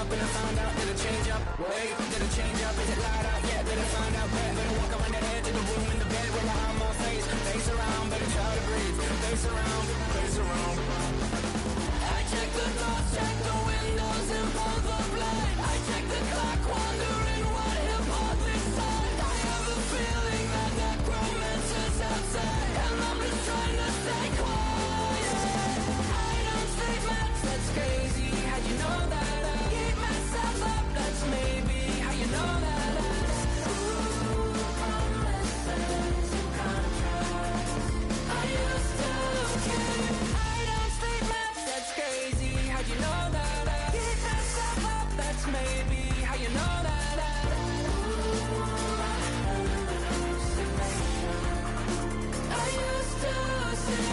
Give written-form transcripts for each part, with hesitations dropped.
up and I found out that it change up. Wait, did it change up? Is it light out? Yeah, did it find out? Better walk around the edge of the room in the bed with my arm on face. Face around, better try to breathe. Face around, face around. I check the doors, check the windows and pull the blind. I check the clock, wondering what hip hop is on. I have a feeling that romance is outside, and I'm just trying to stay quiet. I don't sleep much, that's crazy. How you know that? I keep myself up, that's maybe how you know that. Ooh, promises and contracts. I used to keep. I don't sleep much, that's crazy. How you know that? I keep myself up, that's maybe how you know that. I used to sing.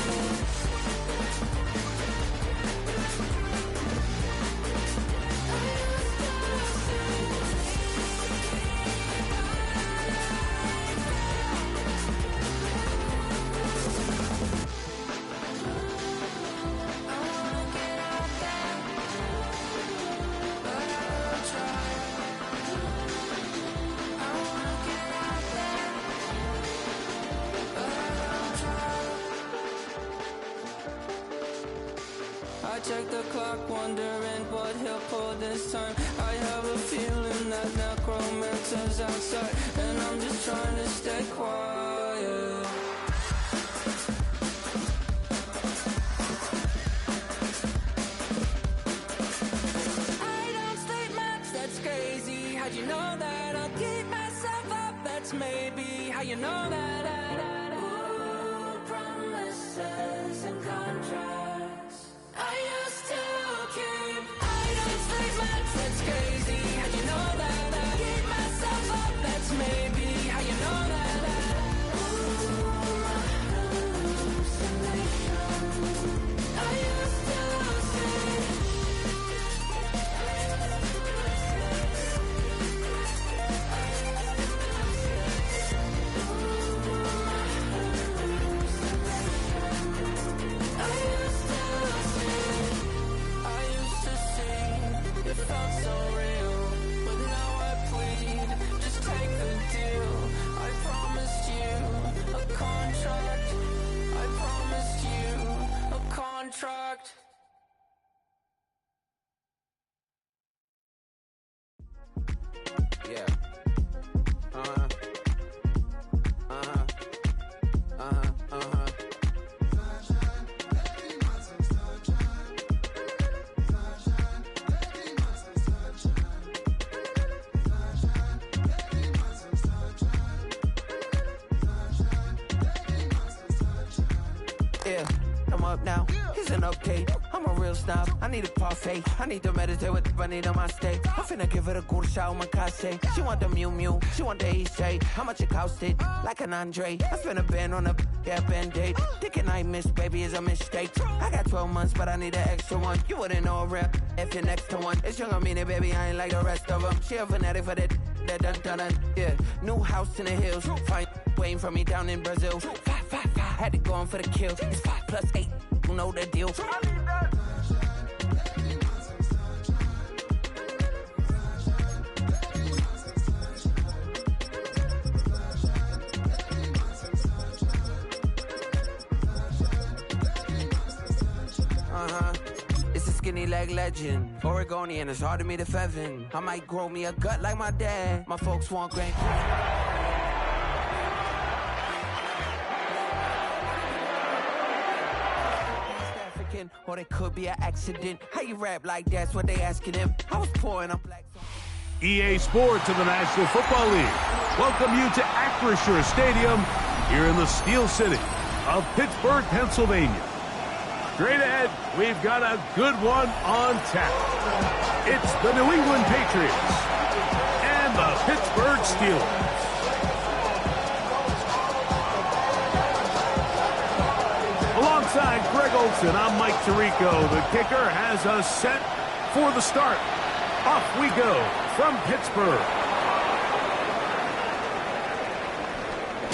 I check the clock, wondering what he'll pull this time. I have a feeling that necromancer's outside, and I'm just trying to stay quiet. I don't sleep much, that's crazy. How'd you know that? I'll keep myself up, that's maybe how you know that. Ooh, promises and contracts. I used to keep. I don't sleep much, that's crazy. How you know that? I keep myself up, that's maybe how you know that. Ooh, my hallucination. I used to sing. It felt so real, but now I plead, just take the deal. I promised you a contract. I promised you a contract. Yeah. Yeah, I'm up now. Here's an update. I'm a real snob. I need a parfait. I need to meditate with the bunny on my state. I'm finna give her a good shot with my case. She want the Mew Mew. She want the Eastside. How much it costed? Like an Andre. I spent a band on a band-aid. Thinking I missed, baby, is a mistake. I got 12 months, but I need an extra one. You wouldn't know a rep if you're next to one. It's young, I mean it, baby. I ain't like the rest of them. She a fanatic for that dun. Yeah, new house in the hills. Fine, waiting for me down in Brazil. 5. Had to go on for the kill. It's 5 plus 8. You know the deal. It's a skinny leg legend. Oregonian, it's hard to meet a Fevin. I might grow me a gut like my dad. My folks want grand. Or it could be an accident. How you rap like that's what they asking him. I was poor and I'm black. EA Sports of the National Football League welcome you to Acrisure Stadium here in the Steel City of Pittsburgh, Pennsylvania. Straight ahead, we've got a good one on tap. It's the New England Patriots and the Pittsburgh Steelers. Alongside Greg Olson, I'm Mike Tirico. The kicker has us set for the start. Off we go from Pittsburgh.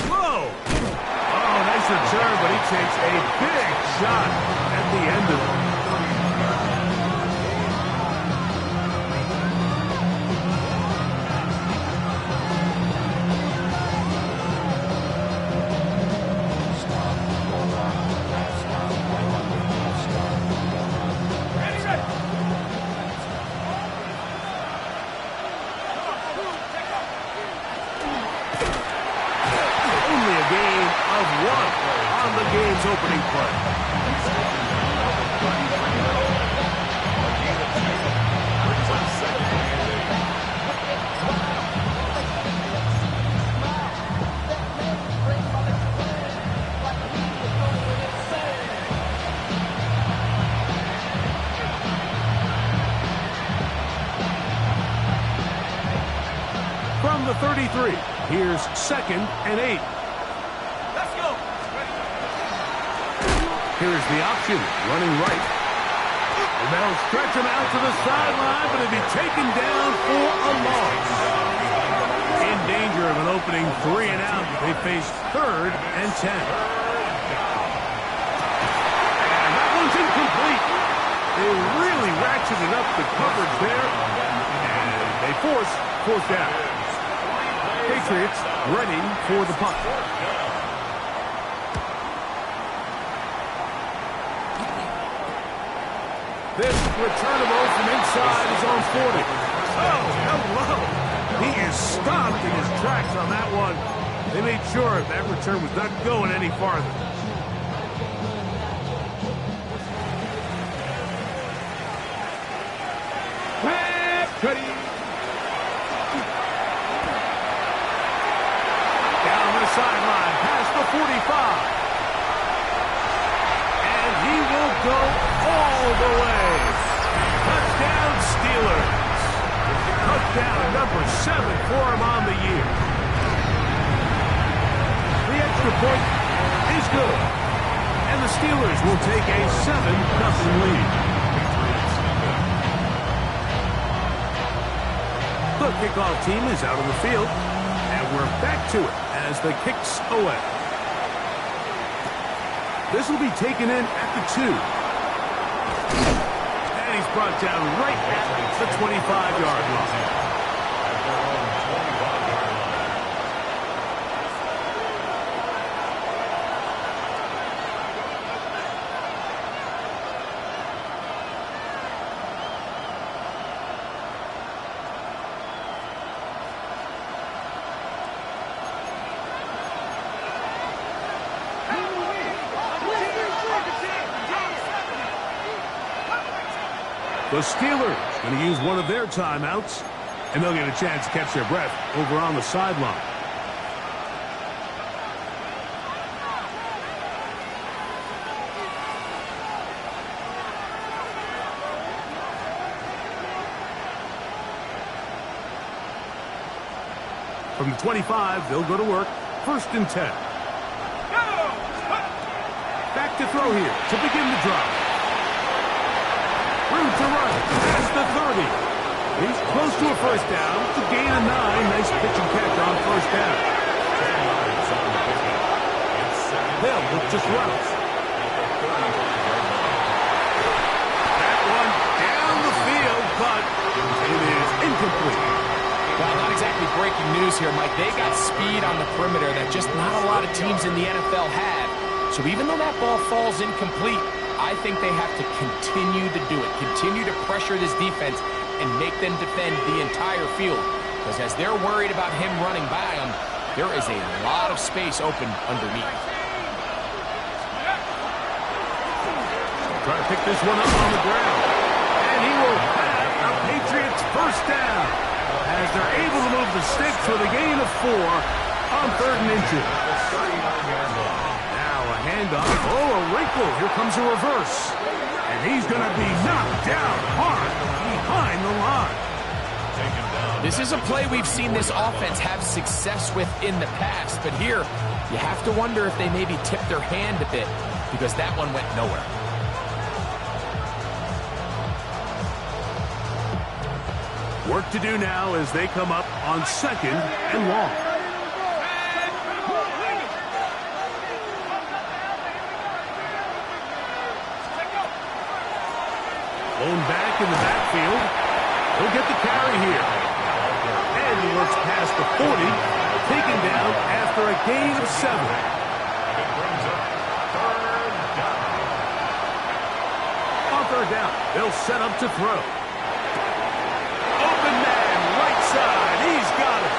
Whoa! Oh, nice return, but he takes a big shot at the end of it. 33. Here's 2nd and 8. Let's go. Here's the option, running right. And they'll stretch him out to the sideline, but he'll be taken down for a loss. In danger of an opening 3 and out, they face 3rd and 10. And that one's incomplete. They really ratcheted up the coverage there, and they force 4th down. Patriots ready for the punt. This returnable from inside is on 40. Oh, hello. He is stopped in his tracks on that one. They made sure that return was not going any farther. Down the sideline, past the 45. And he will go all the way. Touchdown, Steelers. Touchdown number 7 for him on the year. The extra point is good. And the Steelers will take a 7-0 lead. The kickoff team is out on the field, and we're back to it as the kick's away. This will be taken in at the 2. And he's brought down right at the 25-yard line. The Steelers going to use one of their timeouts, and they'll get a chance to catch their breath over on the sideline. From the 25, they'll go to work. 1st and 10. Back to throw here to begin the drive. Room to run past the 30. He's close to a 1st down. It's a gain of 9. Nice pitch and catch on 1st down. They'll look to throw. That one down the field, but it is incomplete. Well, not exactly breaking news here, Mike. They got speed on the perimeter that just not a lot of teams in the NFL have. So even though that ball falls incomplete, I think they have to continue to do it, continue to pressure this defense and make them defend the entire field. Because as they're worried about him running by them, there is a lot of space open underneath. Try to pick this one up on the ground. And he will have a Patriots 1st down as they're able to move the sticks with a gain of 4 on 3rd and inches. Handoff. Oh, a wrinkle. Here comes a reverse. And he's going to be knocked down hard behind the line. This is a play we've seen this offense have success with in the past, but here you have to wonder if they maybe tipped their hand a bit because that one went nowhere. Work to do now as they come up on 2nd and long. Blown back in the backfield. He'll get the carry here. And he looks past the 40, taken down after a gain of 7. On 3rd down, they'll set up to throw. Open man, right side. He's got it.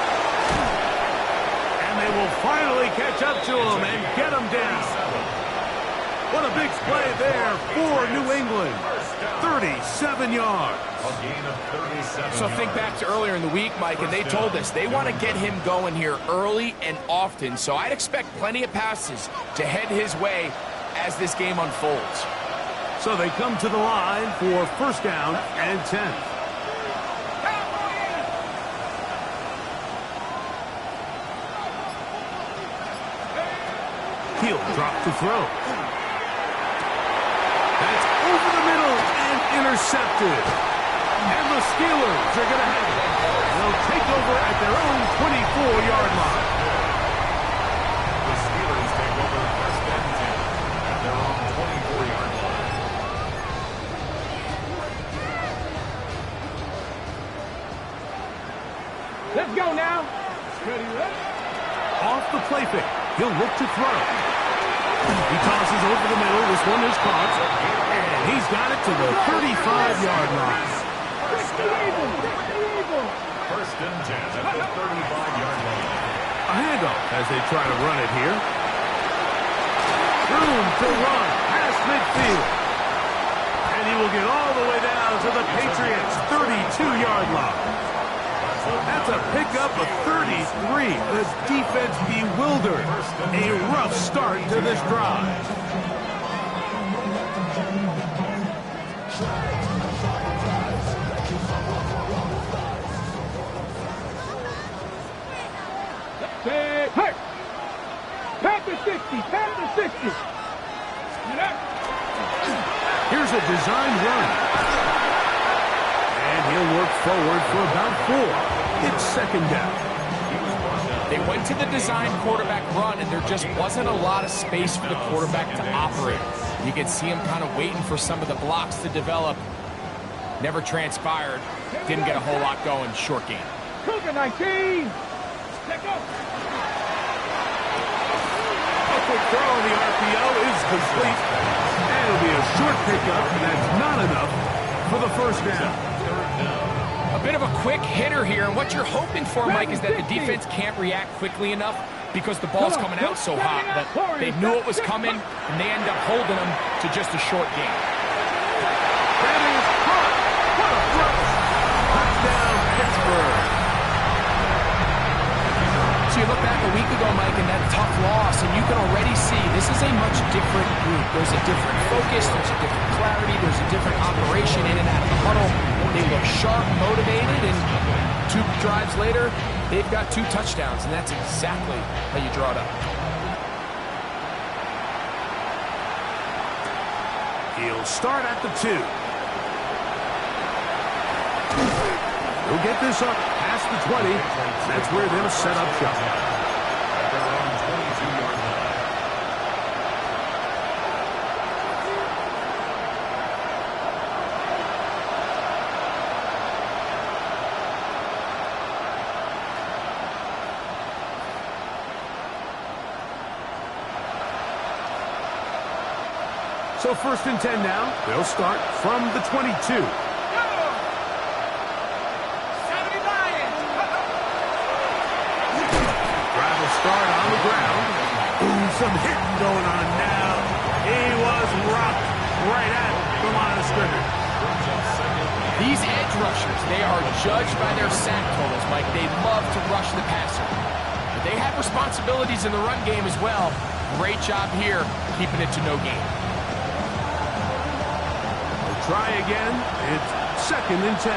And they will finally catch up to him and get him down. What a big play there for New England. 37 yards. So think back to earlier in the week, Mike, and they told us they want to get him going here early and often. So I'd expect plenty of passes to head his way as this game unfolds. So they come to the line for 1st down and 10. He'll drop to throw. That's over the middle and intercepted. And the Steelers are going to have it. They'll take over at their own 24-yard line. The Steelers take over first and 10 at their own 24-yard line. Let's go now. Ready, ready. Off the play fake. He'll look to throw. He tosses over the middle. This one is caught. And he's got it to the 35-yard line. First and 10 at the 35-yard line. A handoff as they try to run it here. Room to run past midfield. And he will get all the way down to the Patriots' 32-yard line. That's a pickup of 33. The defense bewildered. A rough start to this drive. Hey! Panther 60! Panther 60! Here's a design run. And he'll work forward for about 4. It's second down. They went to the design quarterback run, and there just wasn't a lot of space for the quarterback to operate. You could see him kind of waiting for some of the blocks to develop. Never transpired. Didn't get a whole lot going. Short game. Cougar 19! Let go! A quick throw on the RPO is complete. And it'll be a short pickup, and that's not enough for the first down. A bit of a quick hitter here, and what you're hoping for, Mike, is that the defense can't react quickly enough because the ball's coming out so hot. But they knew it was coming, and they end up holding them to just a short game. That is caught. What a throw. Touchdown, Pittsburgh. So you look back a week ago, Mike, and that tough loss, and you can already see this is a much different group. There's a different focus, there's a different clarity, there's a different operation in and out of the huddle. They look sharp, motivated, and 2 drives later, they've got 2 touchdowns, and that's exactly how you draw it up. He'll start at the 2. He'll get this up past the 20. That's where they'll set up shop. At their own 22-yard line. So first and 10 now. They'll start from the 22. Start on the ground. Ooh, some hit going on now. He was rocked right at the line of scrimmage. These edge rushers, they are judged by their sack totals, Mike. They love to rush the passer. But they have responsibilities in the run game as well. Great job here, keeping it to no gain. They'll try again. It's second and 10.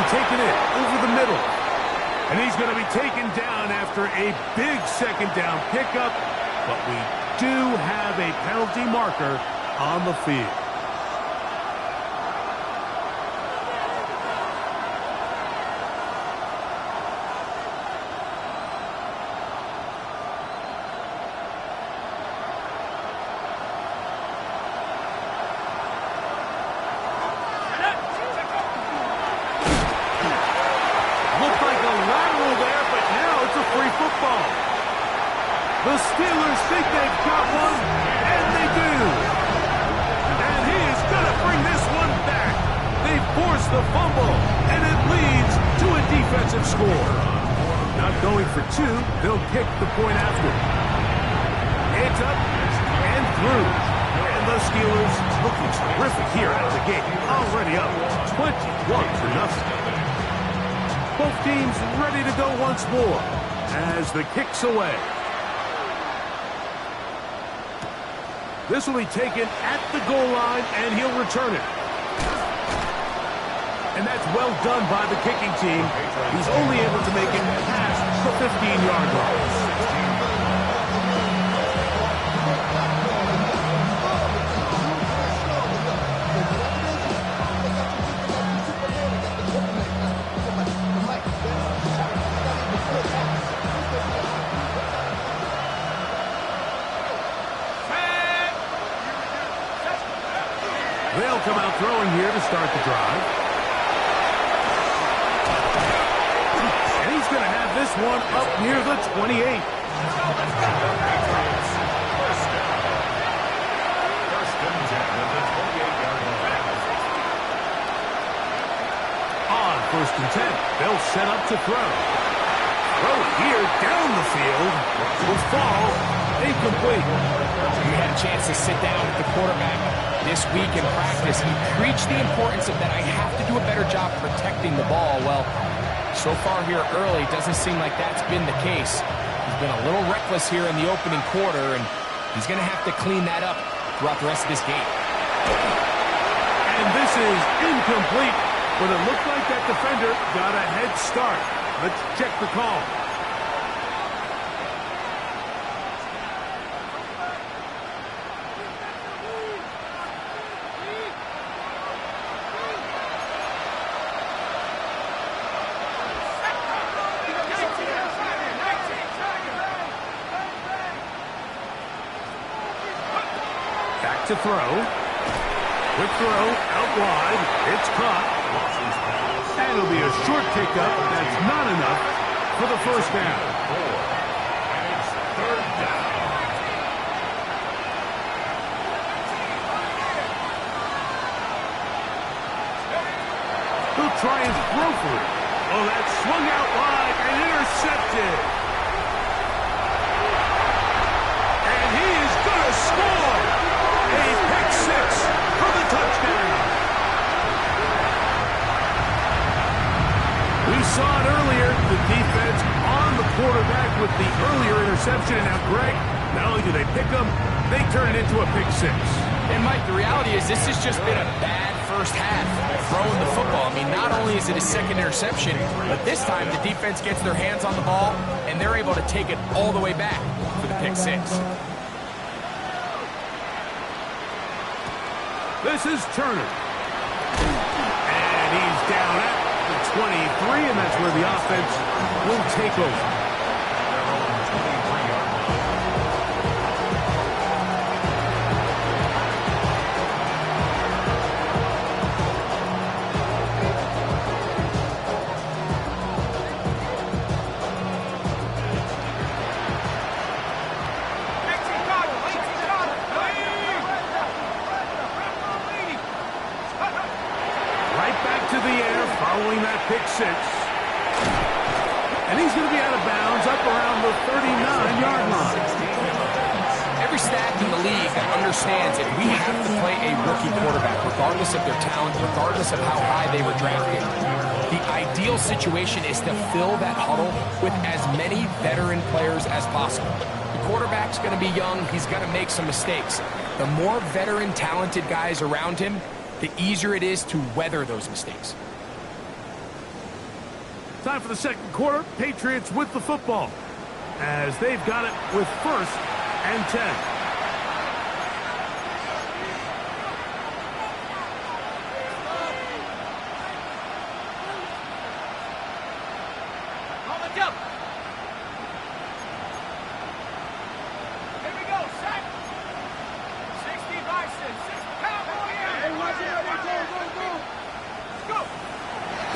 Taken in over the middle. And he's going to be taken down after a big second down pickup. But we do have a penalty marker on the field. The Steelers think they've got one, and they do. And he is going to bring this one back. They force the fumble, and it leads to a defensive score. Not going for 2, they'll kick the point after. It's up and through. And the Steelers looking terrific here out of the gate. Already up 21-0. Both teams ready to go once more as the kick's away. This will be taken at the goal line, and he'll return it. And that's well done by the kicking team. He's only able to make it past the 15-yard line. They'll come out throwing here to start the drive. And he's going to have this one up near the 28. On 1st and 10, they'll set up to throw. Throw here down the field. Will fall incomplete. You had a chance to sit down with the quarterback this week in practice. He preached the importance of that I have to do a better job protecting the ball. Well, so far here early, it doesn't seem like that's been the case. He's been a little reckless here in the opening quarter, and he's going to have to clean that up throughout the rest of this game. And this is incomplete, but it looked like that defender got a head start. Let's check the call. Back to throw. Quick throw out wide. It's caught. And it'll be a short pickup. That's not enough for the first down. And it's 3rd down. He'll try and throw for it. Oh, that swung out wide and intercepted. And he is going to score. A pick six for the touchdown. We saw it earlier, the defense on the quarterback with the earlier interception. And now, Greg, not only do they pick him, they turn it into a pick six. And, Mike, the reality is this has just been a bad first half throwing the football. I mean, not only is it a second interception, but this time the defense gets their hands on the ball, and they're able to take it all the way back for the pick six. This is Turner. And he's down at the 23, and that's where the offense will take over. Following that pick six. And he's going to be out of bounds up around the 39-yard line. Every staff in the league that understands that we have to play a rookie quarterback, regardless of their talent, regardless of how high they were drafted. The ideal situation is to fill that huddle with as many veteran players as possible. The quarterback's going to be young. He's going to make some mistakes. The more veteran, talented guys around him, the easier it is to weather those mistakes. Time for the second quarter. Patriots with the football as they've got it with 1st and 10. On the jump. Here we go, set. 60 Bison, 6 Cowboy. Hey, watch it, go. Let's go.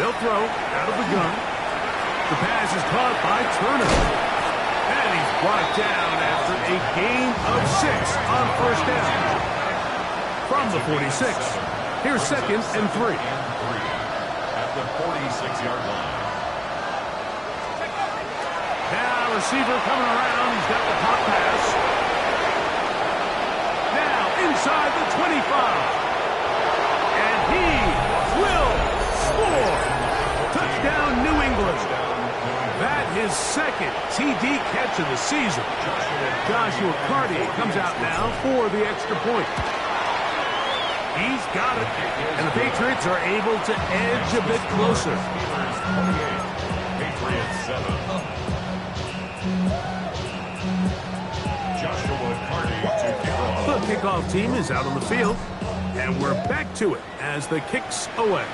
They'll throw out of the gun. The pass is caught by Turner. And he's brought down after a gain of 6 on 1st down. From the 46. Here's 2nd and 3. At the 46-yard line. Now receiver coming around. He's got the pop pass. Now inside the 25. And he will score. Touchdown, New England. That his 2nd TD catch of the season. Joshua Cartier comes out now for the extra point. He's got it. And the Patriots are able to edge a bit closer. Patriots 7. Joshua Carney to kick off. The kickoff team is out on the field. And we're back to it as the kick's away.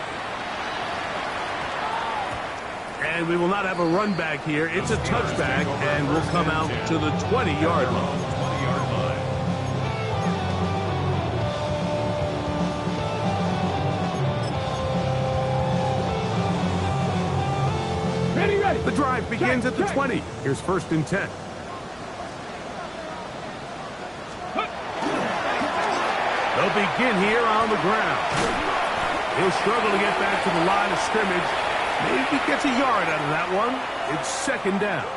And we will not have a run back here. It's a touchback, and we'll come out to the 20-yard line. Ready. The drive begins at the 20. Here's 1st and 10. They'll begin here on the ground. He'll struggle to get back to the line of scrimmage. Maybe he gets a yard out of that one. It's 2nd down.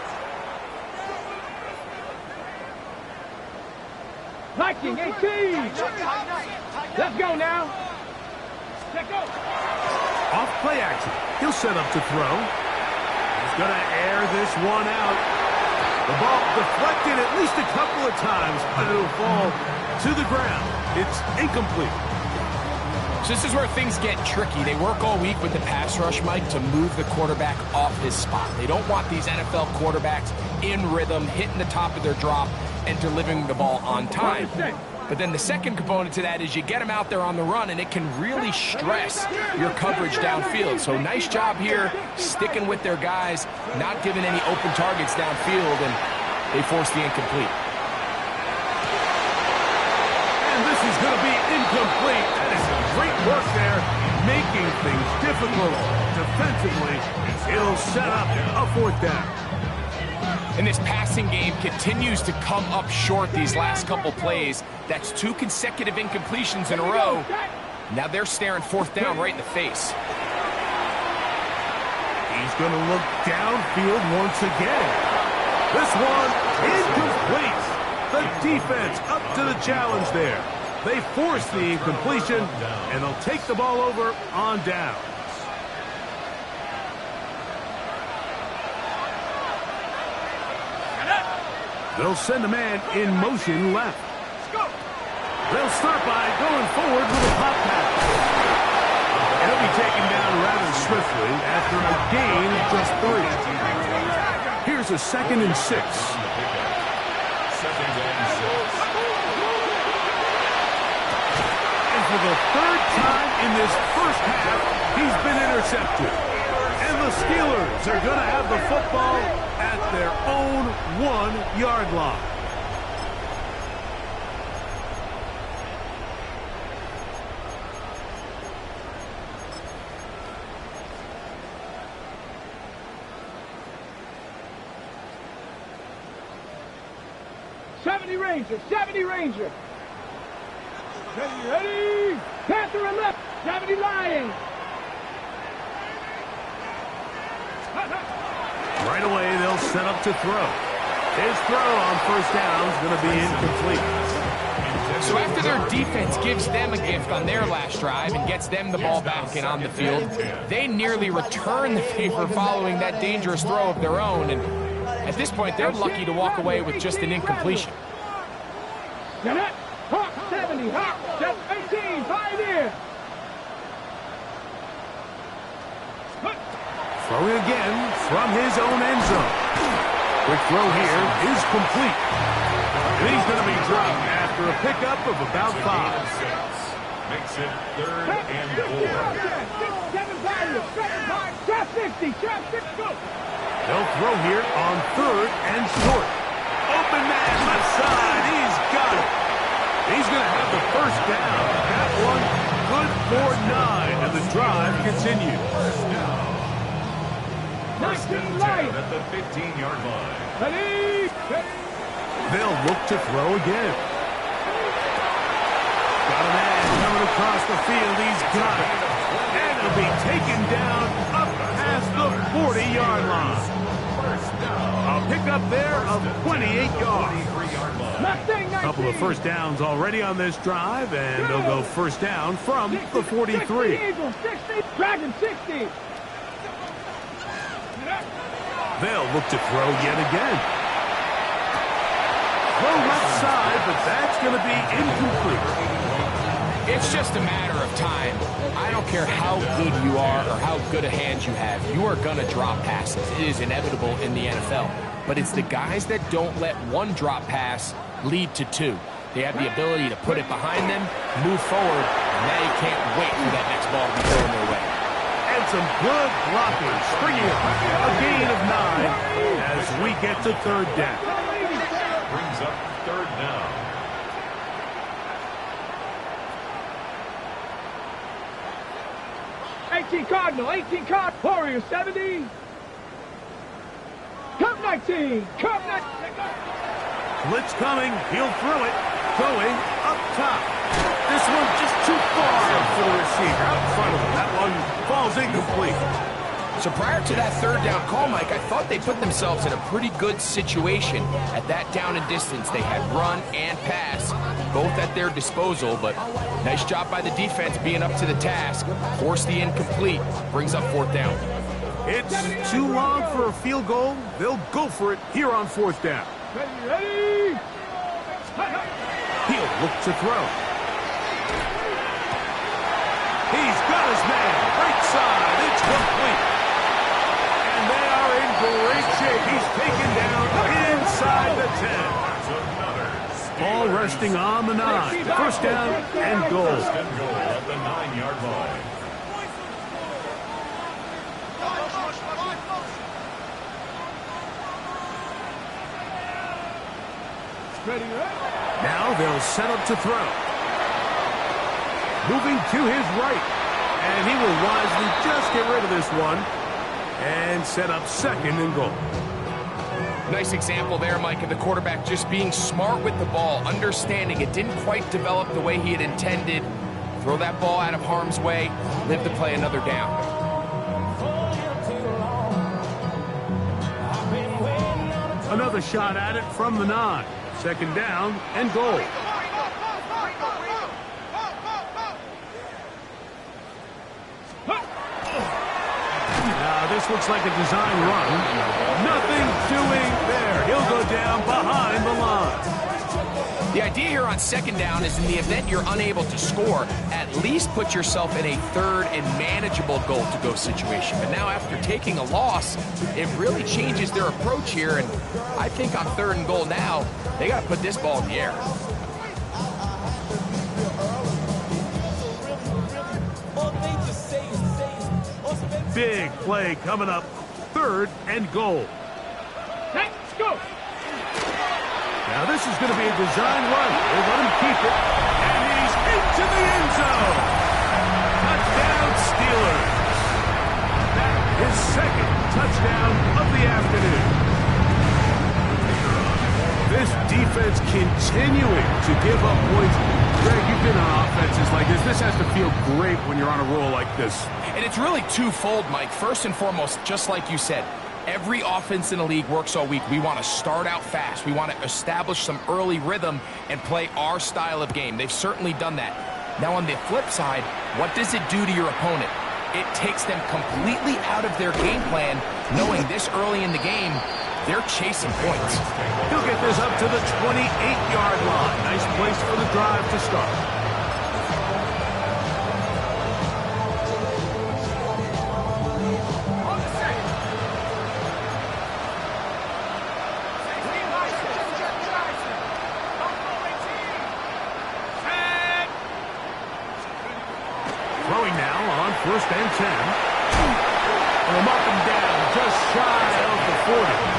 Liking 18. Let's go now. Let's go. Off play action. He'll set up to throw. He's going to air this one out. The ball deflected at least a couple of times, but it'll fall to the ground. It's incomplete. So this is where things get tricky. They work all week with the pass rush, Mike, to move the quarterback off his spot. They don't want these NFL quarterbacks in rhythm, hitting the top of their drop, and delivering the ball on time. But then the second component to that is you get them out there on the run, and it can really stress your coverage downfield. So nice job here, sticking with their guys, not giving any open targets downfield, and they force the incomplete. And this is going to be incomplete. That is great work there, making things difficult defensively. It'll set up a 4th down. And this passing game continues to come up short these last couple plays. That's 2 consecutive incompletions in a row. Now they're staring 4th down right in the face. He's going to look downfield once again. This one incomplete. The defense up to the challenge there. They force the incompletion, and they'll take the ball over on down. They'll send a man in motion left. They'll start by going forward with a pop pass. He'll be taken down rather swiftly after a gain of just 3. Here's a 2nd and 6. And for the 3rd time in this first half, he's been intercepted. And the Steelers are going to have the football at their own 1-yard line. Ranger, 70 Ranger. Ready. Panther and left, 70 Lion. Right away, they'll set up to throw. His throw on 1st down is going to be incomplete. So after their defense gives them a gift on their last drive and gets them the ball back and on the field, they nearly return the favor following that dangerous throw of their own. And at this point, they're lucky to walk away with just an incompletion. Hawk 70, Hawk 18, Pioneer. Throwing again from his own end zone. Quick throw here is complete. And he's going to be dropped after a pickup of about 5. Makes it 3rd and 4. 7 Trap 60, go. They'll throw here on 3rd and short. Open man left side. He's got it. He's going to have the 1st down. That one good for 9, and the drive continues. 19 Lion. At the 15-yard line. Ready. They'll look to throw again. Got a man coming across the field. He's got it. And he'll be taken down up past the 40-yard line. A pickup there of 28 yards. A couple of 1st downs already on this drive, and they'll go 1st down from the 43. 60, Dragon 60. They'll look to throw yet again. Throw left side, but that's going to be incomplete. It's just a matter of time. I don't care how good you are or how good a hand you have. You are going to drop passes. It is inevitable in the NFL. But it's the guys that don't let one drop pass lead to two. They have the ability to put it behind them, move forward, and they can't wait for that next ball to be thrown their way. And some good blocking, springing up a gain of 9 as we get to third down. Brings up third down. Cardinal, 18 Card, Warrior, 70. Cup 19, Cup 19. Blitz coming, he'll throw it, going up top. This one just too far for the receiver out in front of him. That one falls incomplete. So prior to that third down call, Mike, I thought they put themselves in a pretty good situation. At that down and distance, they had run and pass, both at their disposal, but nice job by the defense being up to the task. Force the incomplete, brings up fourth down. It's too long for a field goal. They'll go for it here on fourth down. Ready. He'll look to throw. He's got his man. Right side. It's complete. And they are in great shape. He's taken down inside the 10. Ball resting on the 9. First down and goal. First and goal at the 9-yard line. Now they'll set up to throw. Moving to his right. And he will wisely just get rid of this one and set up second and goal. Nice example there, Mike, of the quarterback just being smart with the ball, understanding it didn't quite develop the way he had intended. Throw that ball out of harm's way, live to play another down. Another shot at it from the 9. Second down and goal. Now this looks like a design run. Nothing doing there. He'll go down behind the line. The idea here on second down is in the event you're unable to score, at least put yourself in a third and manageable goal-to-go situation. But now after taking a loss, it really changes their approach here. And I think on third and goal now, they got to put this ball in the air. Big play coming up. Third and goal. Let's go. Now this is going to be a design run. We'll let him keep it. And he's into the end zone. Touchdown Steelers. His second touchdown of the afternoon. This defense continuing to give up points. Greg, you've been on offenses like this. This has to feel great when you're on a roll like this. And it's really twofold, Mike. First and foremost, just like you said, every offense in the league works all week. We want to start out fast. We want to establish some early rhythm and play our style of game. They've certainly done that. Now on the flip side, what does it do to your opponent? It takes them completely out of their game plan, knowing this early in the game, they're chasing points. He'll get this up to the 28-yard line. Nice place for the drive to start. Throwing now on first and 10. And they'll mark him down just shy of the 40.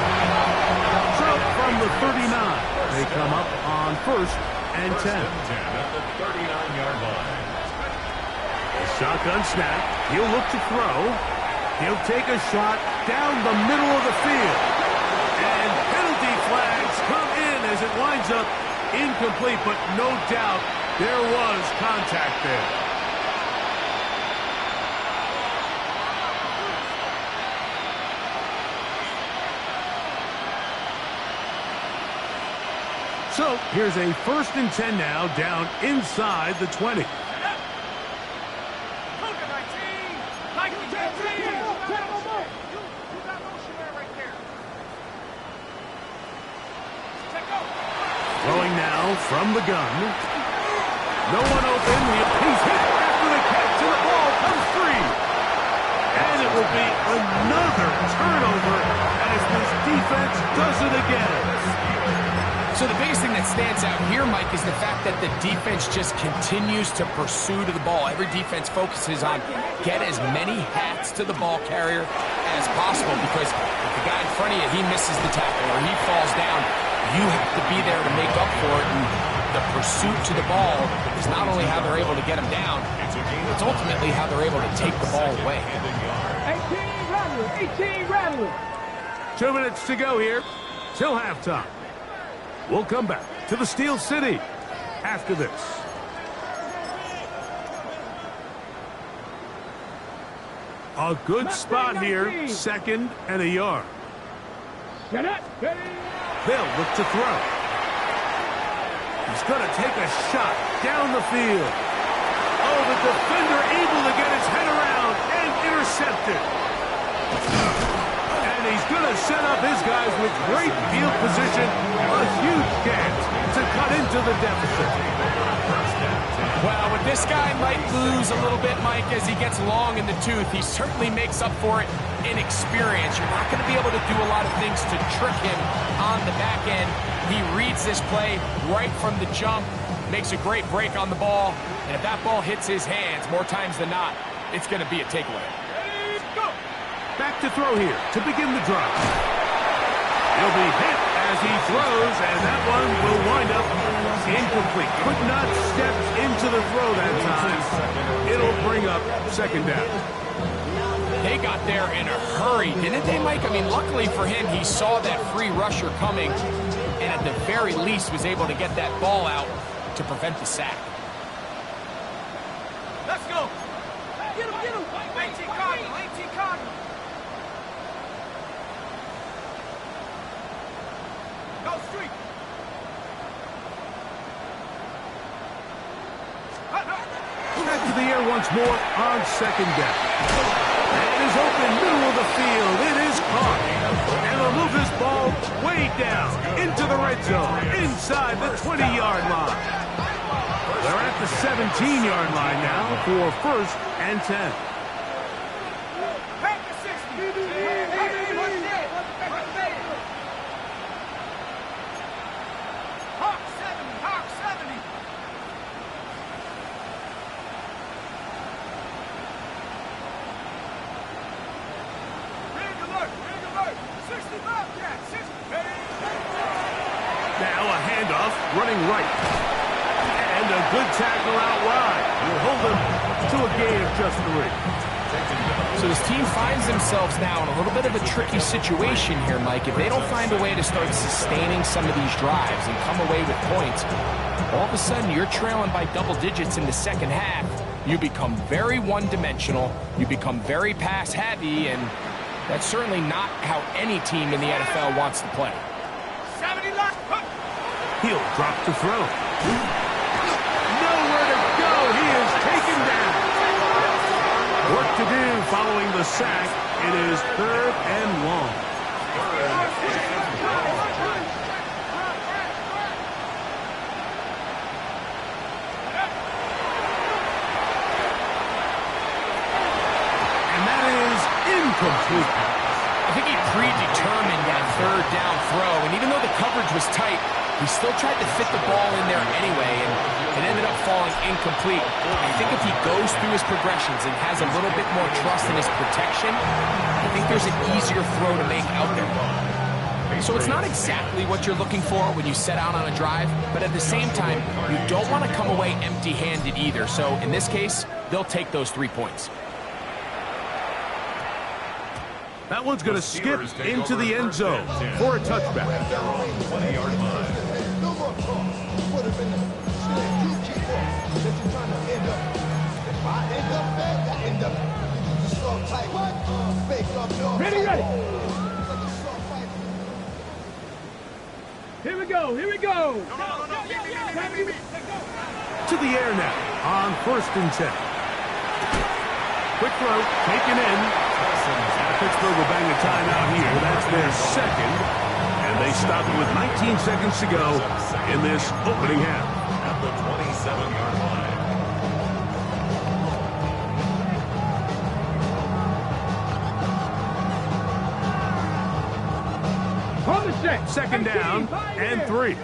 So from the 39, they come up on first and 10. First and 10 at the 39-yard line. A shotgun snap. He'll look to throw. He'll take a shot down the middle of the field. And penalty flags come in as it winds up incomplete, but no doubt there was contact there. So here's a first and 10 now down inside the 20. Throwing now from the gun. No one open. He's hit after the catch, and the ball comes free. And it will be another turnover as this defense does it again. So the biggest thing that stands out here, Mike, is the fact that the defense just continues to pursue to the ball. Every defense focuses on get as many hats to the ball carrier as possible, because if the guy in front of you, he misses the tackle or he falls down, you have to be there to make up for it. And the pursuit to the ball is not only how they're able to get him down, it's ultimately how they're able to take the ball away. 18 Rattler. 2 minutes to go here till halftime. We'll come back to the Steel City after this. A good spot here, 2nd and a yard. Get it. They'll look to throw. He's going to take a shot down the field. Oh, the defender able to get his head around and intercept it. And he's going to set up his guys with great field position. A huge chance to cut into the deficit. Well, with this guy might lose a little bit, Mike, as he gets long in the tooth. He certainly makes up for it in experience. You're not going to be able to do a lot of things to trick him on the back end. He reads this play right from the jump, makes a great break on the ball, and if that ball hits his hands more times than not, it's going to be a takeaway. Back to throw here to begin the drive. He'll be hit as he throws, and that one will wind up incomplete. Could not step into the throw that time. It'll bring up 2nd down. They got there in a hurry, didn't they, Mike? I mean, luckily for him, he saw that free rusher coming, and at the very least was able to get that ball out to prevent the sack. Let's go. Get him. 18 Cardinal. Go street. Back to the air once more on 2nd down. It is open, middle of the field. It is caught. And they'll move this ball way down into the red zone, inside the 20-yard line. They're at the 17-yard line now for 1st and 10. Back to 60. Hawk 70. Ring alert. 60 Bobcat. 60. Now a handoff, running right. And a good tackle out wide. Will hold them to a gain of just 3. So his team finds themselves now in a little bit of a tricky situation here, Mike. If they don't find a way to start sustaining some of these drives and come away with points, all of a sudden you're trailing by double digits in the 2nd half. You become very one-dimensional. You become very pass-heavy, and that's certainly not how any team in the NFL wants to play. 70 left. He'll drop to throw. Nowhere to go. He is taken down. Work to do following the sack. It is 3rd and long. And that is incomplete. I think he predetermined that 3rd down throw, and even though the coverage was tight, he still tried to fit the ball in there anyway, and it ended up falling incomplete. I think if he goes through his progressions and has a little bit more trust in his protection, I think there's an easier throw to make out there. So it's not exactly what you're looking for when you set out on a drive, but at the same time, you don't want to come away empty-handed either. So in this case, they'll take those 3 points. That one's going to skip into the end zone for a touchback. Ready. Here we go. To the air now on 1st and 10. Quick throw, taken in. Pittsburgh will bang a timeout here. That's their 2nd. And they stop it with 19 seconds to go in this opening half. At the 27-yard line. Second down and 3.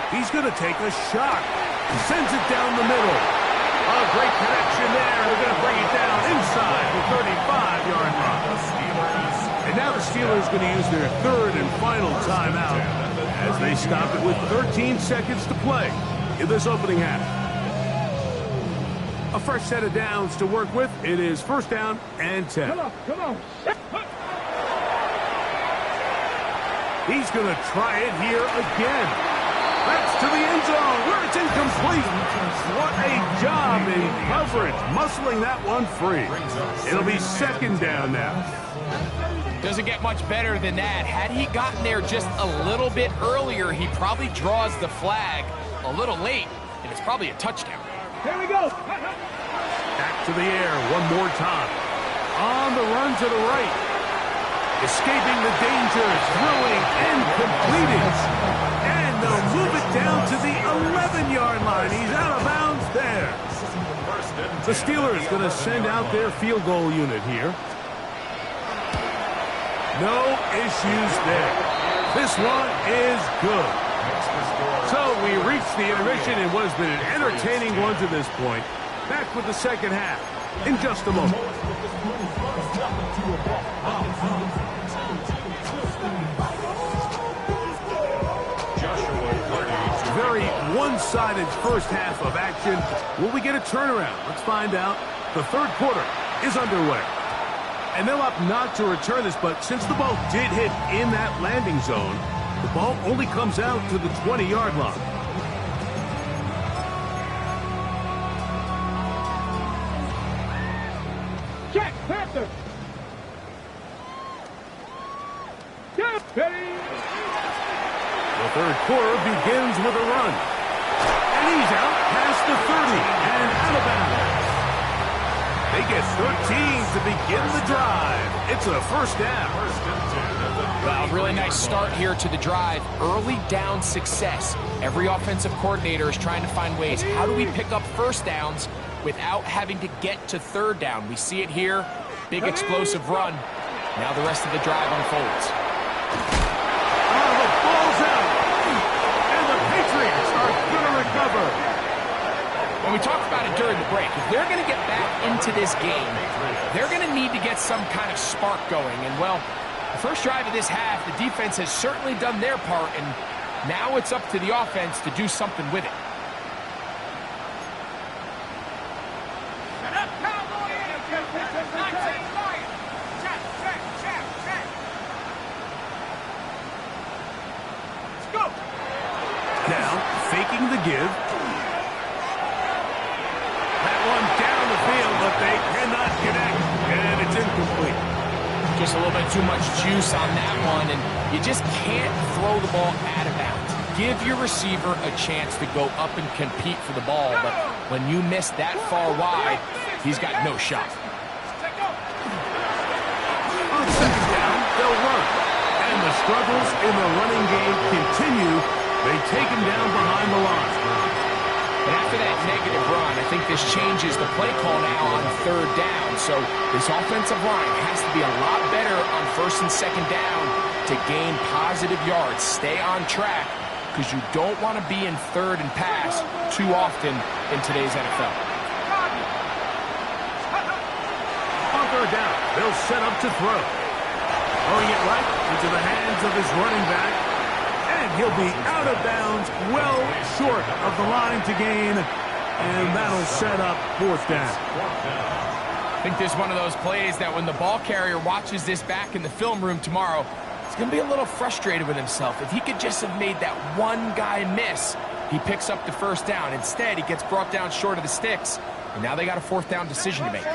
He's going to take a shot. Sends it down the middle. A great connection there. They're going to bring it down inside the 35-yard line. And now the Steelers going to use their third and final timeout as they stop it with 13 seconds to play in this opening half. A fresh set of downs to work with. It is first down and 10. Come on. He's going to try it here again. That's to the end zone where it's incomplete. What a job in coverage, muscling that one free. It'll be second down now. Doesn't get much better than that. Had he gotten there just a little bit earlier, he probably draws the flag a little late, and it's probably a touchdown. Here we go. Back to the air one more time. On the run to the right. Escaping the danger, throwing and completing. And they'll move it down to the 11-yard line. He's out of bounds there. The Steelers going to send out their field goal unit here. No issues there. This one is good. So we reached the intermission in what has been an entertaining one to this point. Back with the second half in just a moment. Very one-sided first half of action. Will we get a turnaround? Let's find out. The third quarter is underway. And they'll opt not to return this, but since the ball did hit in that landing zone, the ball only comes out to the 20-yard line. Check, Panther. Ready. The third quarter begins with a run. And he's out past the 30 and out of bounds. They get 13 to begin the drive. It's a first down. Well, really nice start here to the drive. Early down success. Every offensive coordinator is trying to find ways. How do we pick up first downs without having to get to third down? We see it here. Big explosive run. Now the rest of the drive unfolds. The ball's out. And the Patriots are going to recover. When we talked about it during the break, if they're going to get back into this game, they're going to need to get some kind of spark going. And, well, the first drive of this half, the defense has certainly done their part, and now it's up to the offense to do something with it. Now, faking the give. That one down the field, but they cannot connect, and it's incomplete. Just a little bit too much juice on that one, and you just can't throw the ball out of bounds. Give your receiver a chance to go up and compete for the ball, but when you miss that far wide, he's got no shot. On second down, they'll run. And the struggles in the running game continue. They take him down behind the line. And after that negative run, I think this changes the play call now on third down. So this offensive line has to be a lot better on first and second down to gain positive yards. Stay on track because you don't want to be in third and pass too often in today's NFL. On third down, they'll set up to throw. Throwing it right into the hands of his running back. And he'll be out of bounds, well short of the line to gain. And that'll set up fourth down. I think this is one of those plays that when the ball carrier watches this back in the film room tomorrow, he's going to be a little frustrated with himself. If he could just have made that one guy miss, he picks up the first down. Instead, he gets brought down short of the sticks. And now they got a fourth down decision to make.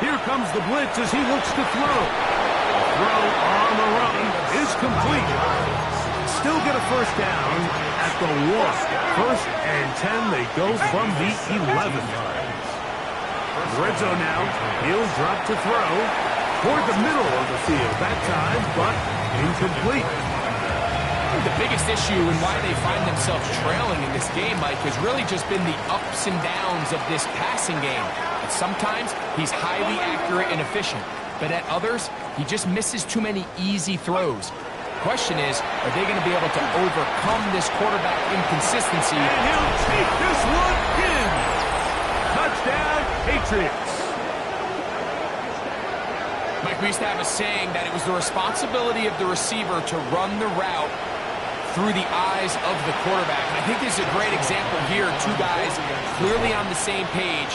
Here comes the blitz as he looks to throw. Throw on the run is complete. Still get a first down at the 1. First and 10, they go from the 11. Red zone now. He'll drop to throw toward the middle of the field that time, but incomplete. The biggest issue and why they find themselves trailing in this game, Mike, has really just been the ups and downs of this passing game. And sometimes he's highly accurate and efficient, but at others, he just misses too many easy throws. Question is, are they going to be able to overcome this quarterback inconsistency? And he'll take this one in. Touchdown, Patriots. Mike, we used to have a saying that it was the responsibility of the receiver to run the route through the eyes of the quarterback. And I think this is a great example here. Two guys clearly on the same page.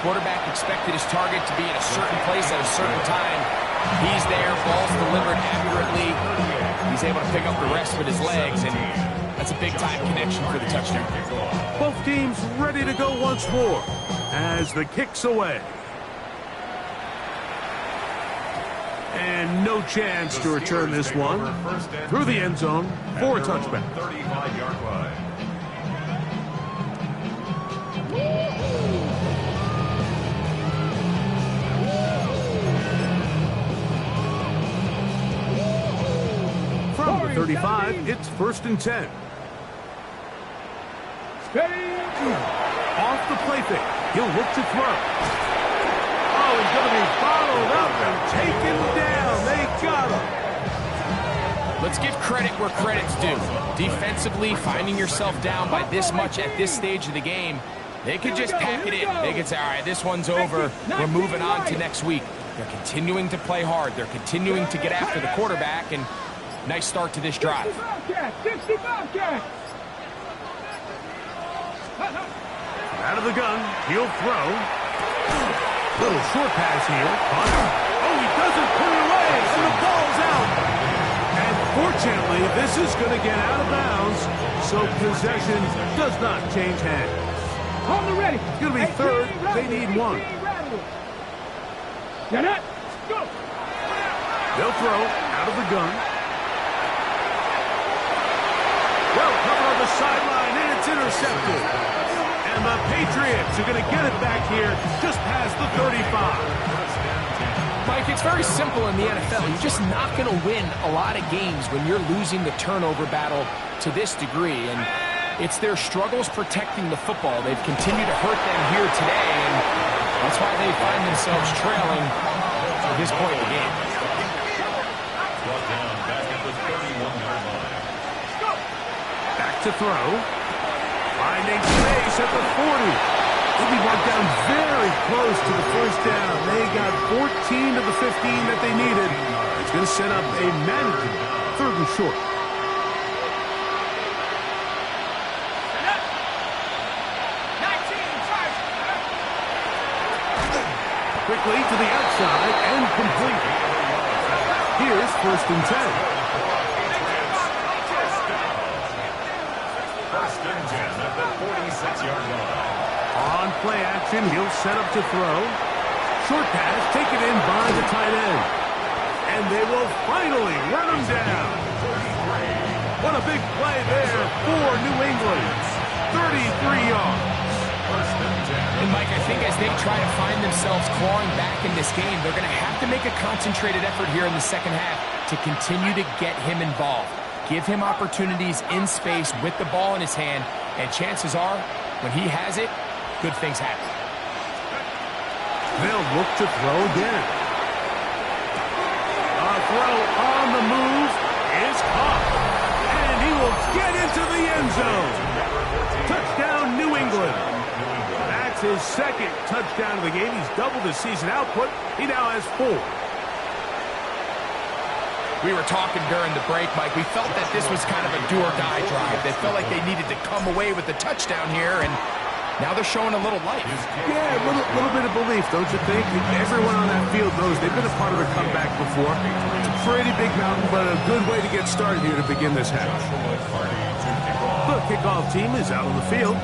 Quarterback expected his target to be in a certain place at a certain time. He's there, ball's delivered accurately. He's able to pick up the rest with his legs, and that's a big-time connection for the touchdown. Both teams ready to go once more as the kick's away. And no chance to return this one through the end zone for a touchback. 35-yard line. From the 35, it's 1st and 10. Off the play fake. He'll look to throw. Oh, he's going to be followed up and taken down. They got him. Let's give credit where credit's due. Defensively, finding yourself down by this much at this stage of the game, they could just pack it in. They could say, all right, this one's over. We're moving on to next week. They're continuing to play hard. They're continuing to get after the quarterback, and nice start to this drive. 60 Bobcats. Out of the gun, he'll throw. Little short pass here. Oh, he doesn't put it away, and the ball's out. And fortunately, this is going to get out of bounds, so possession does not change hands. On the ready. It's going to be third. They need one. Get it. Go. They'll throw out of the gun. Well covered on the sideline, and it's intercepted. And the Patriots are going to get it back here just past the 35. Mike, it's very simple in the NFL. You're just not going to win a lot of games when you're losing the turnover battle to this degree. And it's their struggles protecting the football. They've continued to hurt them here today, and that's why they find themselves trailing at this point in the game. Brought down back at the 31-yard line. Back to throw. Finding space at the 40. They'll be brought down very close to the first down. They got 14 of the 15 that they needed. It's going to set up a manageable 3rd and short. Quickly to the outside and complete. Here's 1st and 10. At the 46-yard line. On play action, he'll set up to throw. Short pass taken in by the tight end. And they will finally run him down. What a big play there for New England. 33 yards. And Mike, I think as they try to find themselves clawing back in this game, they're going to have to make a concentrated effort here in the second half to continue to get him involved. Give him opportunities in space with the ball in his hand, and chances are, when he has it, good things happen. They'll look to throw again. A throw on the move is caught. And he will get into the end zone. Touchdown, New England. That's his 2nd touchdown of the game. He's doubled his season output. He now has 4. We were talking during the break, Mike. We felt that this was kind of a do-or-die drive. They felt like they needed to come away with the touchdown here, and now they're showing a little life. Yeah, a little bit of belief, don't you think? Everyone on that field knows they've been a part of a comeback before. It's a pretty big mountain, but a good way to get started here to begin this half. The kickoff team is out on the field,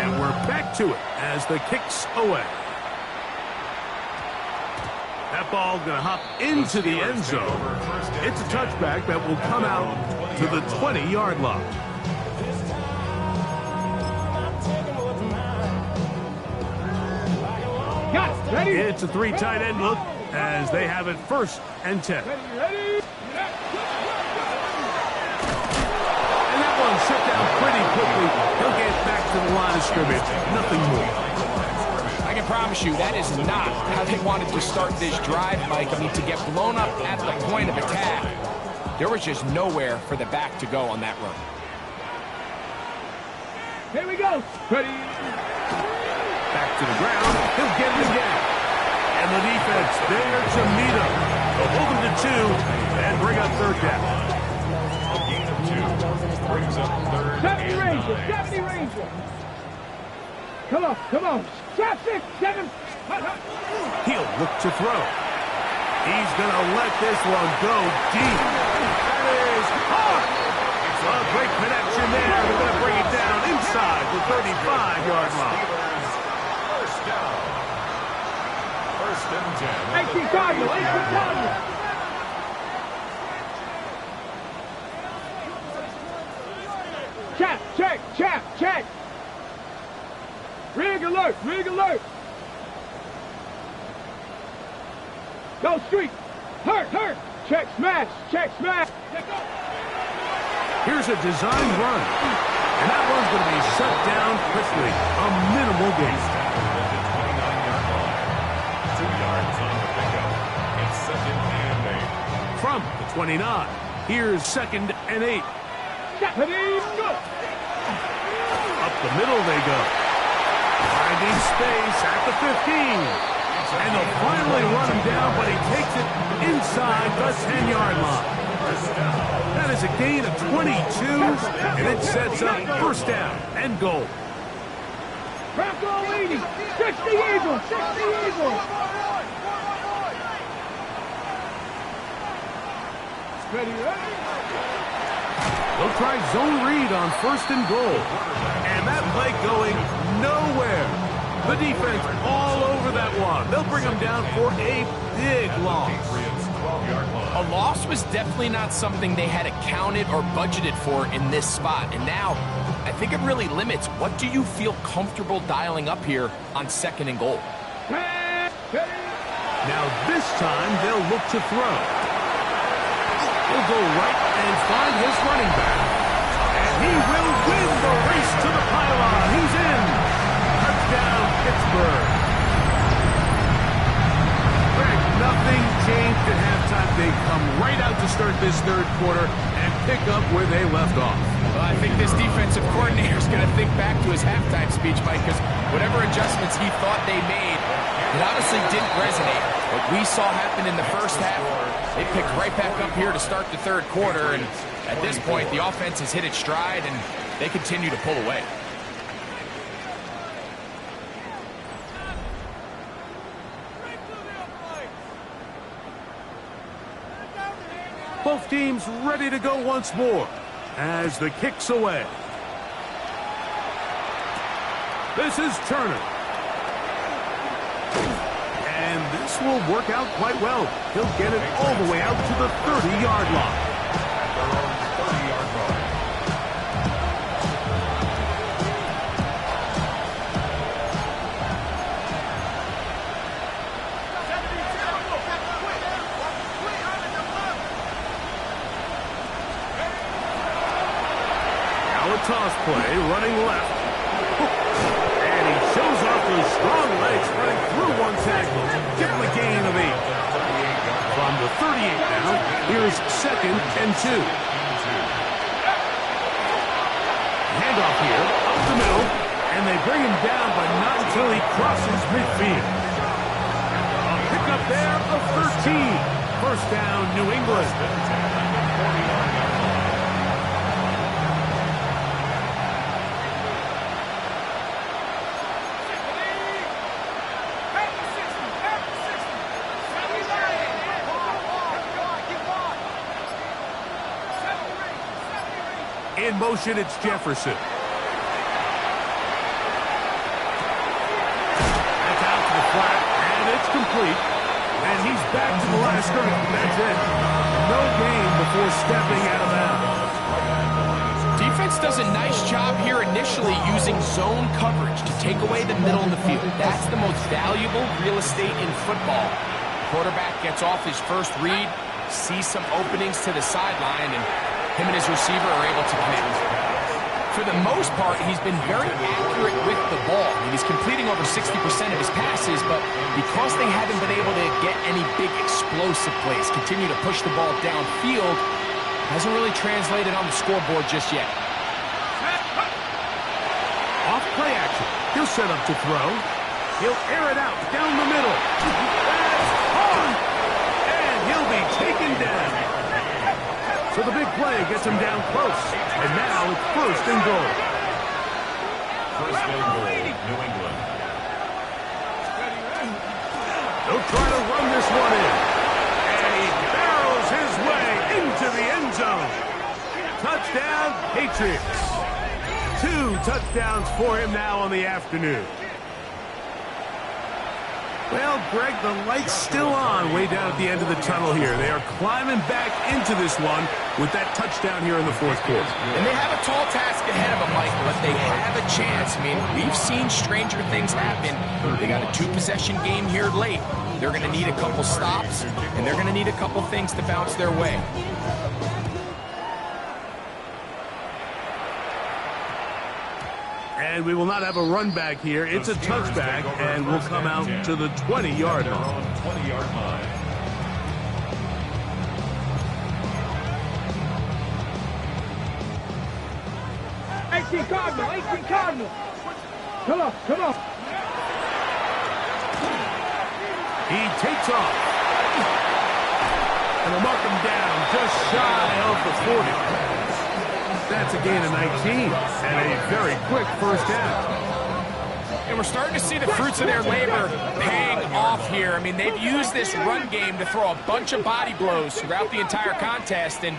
and we're back to it as the kick's away. That ball going to hop into the end zone. It's a touchback that will come out to the 20-yard line. Got it. Ready? It's a 3 tight end look as they have it 1st and 10. Ready? of scrimmage, nothing more. I can promise you that is not how they wanted to start this drive, Mike. I mean, to get blown up at the point of attack, there was just nowhere for the back to go on that run. Here we go. Ready. Back to the ground. He'll get it again. And the defense there to meet him. They'll hold him to 2 and bring up third down. A gain of 2 brings up third 70 and Rangers. 9. 70 Rangers. Come on, come on. Shot 6, 7. He'll look to throw. He's going to let this one go deep. That is hard. A great connection there. They're going to bring it down inside the 35-yard line. First down. First and 10. Hey, Chicago. Hey, Chicago. Check. Rig alert. Go street. Hurt. Check smash. Here's a design run. And that one's going to be shut down quickly. A minimal gain. 29-yard line. 2 yards on the pickup. It's second and 8. From the 29, here's second and 8. Go. Up the middle they go. Finding space at the 15. And they'll finally run him down, but he takes it inside the 10-yard line. That is a gain of 22, and it sets up first down and goal. Bronco leading. 60 Eagles. Ready. They'll try zone read on first and goal. And that play going nowhere. The defense all over that one. They'll bring him down for a big loss. Patriots 12-yard line. A loss was definitely not something they had accounted or budgeted for in this spot. And now, I think it really limits what do you feel comfortable dialing up here on second and goal. Now this time they'll look to throw. He'll go right and find his running back. And he will win the race to the pylon. He's in. Touchdown, Pittsburgh. Greg, nothing changed at halftime. They come right out to start this third quarter and pick up where they left off. Well, I think this defensive coordinator is going to think back to his halftime speech, Mike, because whatever adjustments he thought they made, it obviously didn't resonate. What we saw happen in the first half, they picked right back up here to start the third quarter, and at this point, the offense has hit its stride, and they continue to pull away. Both teams ready to go once more as the kick's away. This is Turner. And this will work out quite well. He'll get it all the way out to the 30-yard line. At their own 30-yard line. Now a toss play, running left. And he shows off those strong legs running through one tackle. Give him a gain of 8. From the 38 now, here's second and 2. Handoff here, up the middle, and they bring him down, but not until he crosses midfield. A pickup there of 13. First down, New England. In motion, it's Jefferson. That's out to the flat, and it's complete. And he's back to the last scrimmage. That's it. No gain before stepping out of bounds. Defense does a nice job here initially using zone coverage to take away the middle of the field. That's the most valuable real estate in football. Quarterback gets off his first read, sees some openings to the sideline, and him and his receiver are able to connect. For the most part, he's been very accurate with the ball. I mean, he's completing over 60% of his passes, but because they haven't been able to get any big explosive plays, continue to push the ball downfield, hasn't really translated on the scoreboard just yet. Off play action. He'll set up to throw. He'll air it out down the middle. That's hard. And he'll be taken down. So the big play gets him down close. And now it's first and goal. First and goal, New England. They'll try to run this one in. And he barrels his way into the end zone. Touchdown, Patriots. 2 touchdowns for him now on the afternoon. Well, Greg, the light's still on way down at the end of the tunnel here. They are climbing back into this one with that touchdown here in the fourth quarter. And they have a tall task ahead of them, Mike, but they have a chance. I mean, we've seen stranger things happen. They got a 2-possession game here late. They're going to need a couple stops, and they're going to need a couple things to bounce their way. And we will not have a run back here. It's a touchback, and we'll come out to the 20-yard line. 20-yard line. Cardinal. Come on. He takes off. And they'll mark him down just shy of the 40. That's a gain of 19 and a very quick first down. And we're starting to see the fruits of their labor paying off here. I mean, they've used this run game to throw a bunch of body blows throughout the entire contest. And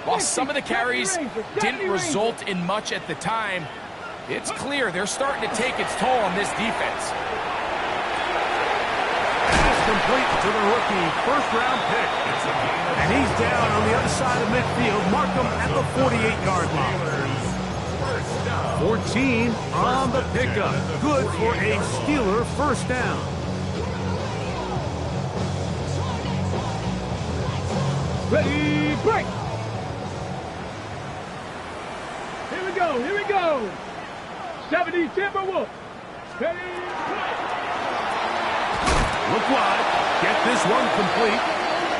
while some of the carries didn't result in much at the time, it's clear they're starting to take its toll on this defense. Pass complete to the rookie, first-round pick. And he's down on the other side of midfield. Mark him at the 48-yard line. 14 on the pickup. Good for a Steeler first down. Ready, break. Here we go. 70 Timberwolves. Ready, break. Look wide. Get this one complete.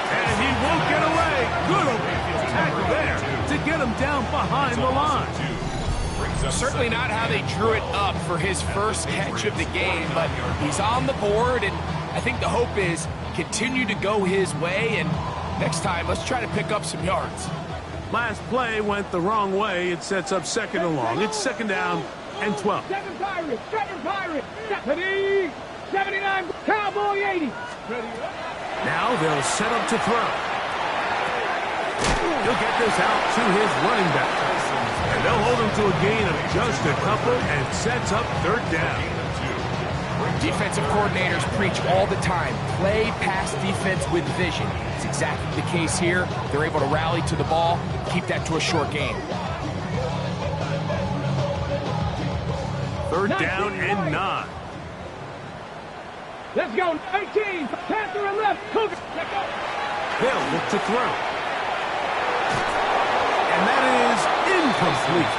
And he won't get away. Good overfield tackle there to get him down behind the line. Certainly not how they drew it up for his first catch of the game, but he's on the board, and I think the hope is continue to go his way, and next time, let's try to pick up some yards. Last play went the wrong way. It sets up second and long. It's second down and 12. Seven Pirates. Ready, 79 Cowboy 80. Ready. Now they'll set up to throw. He'll get this out to his running back. And they'll hold him to a gain of just a couple and sets up third down. Defensive coordinators preach all the time, play pass defense with vision. It's exactly the case here. They're able to rally to the ball, keep that to a short game. Third down and 9. Let's go, 18. Panther and left. Cougar. Let's go. They'll look to throw. And that is incomplete.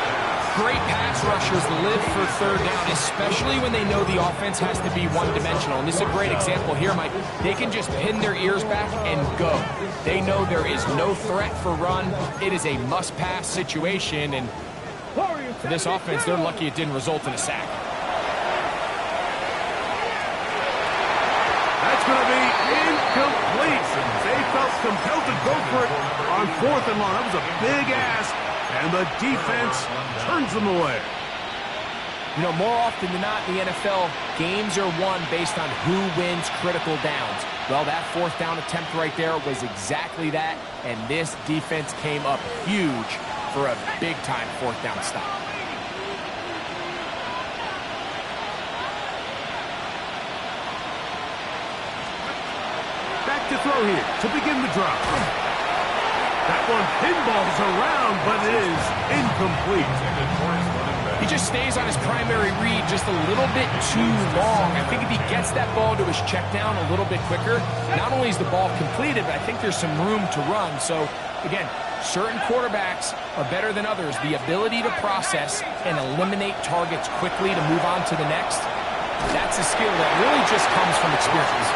Great pass rushers live for third down, especially when they know the offense has to be one-dimensional. And this is a great example here, Mike. They can just pin their ears back and go. They know there is no threat for run. It is a must-pass situation. And for this offense, they're lucky it didn't result in a sack. That's going to be incomplete. They felt compelled to go for it on fourth and long. That was a big ask, and the defense turns them away. You know, more often than not in the NFL, games are won based on who wins critical downs. Well, that fourth down attempt right there was exactly that, and this defense came up huge for a big-time fourth down stop. Back to throw here to begin the drop. That one pinballs around, but it is incomplete. He just stays on his primary read just a little bit too long. I think if he gets that ball to his check down a little bit quicker, not only is the ball completed, but I think there's some room to run. So, again, Certain quarterbacks are better than others. The ability to process and eliminate targets quickly to move on to the next, that's a skill that really just comes from experience.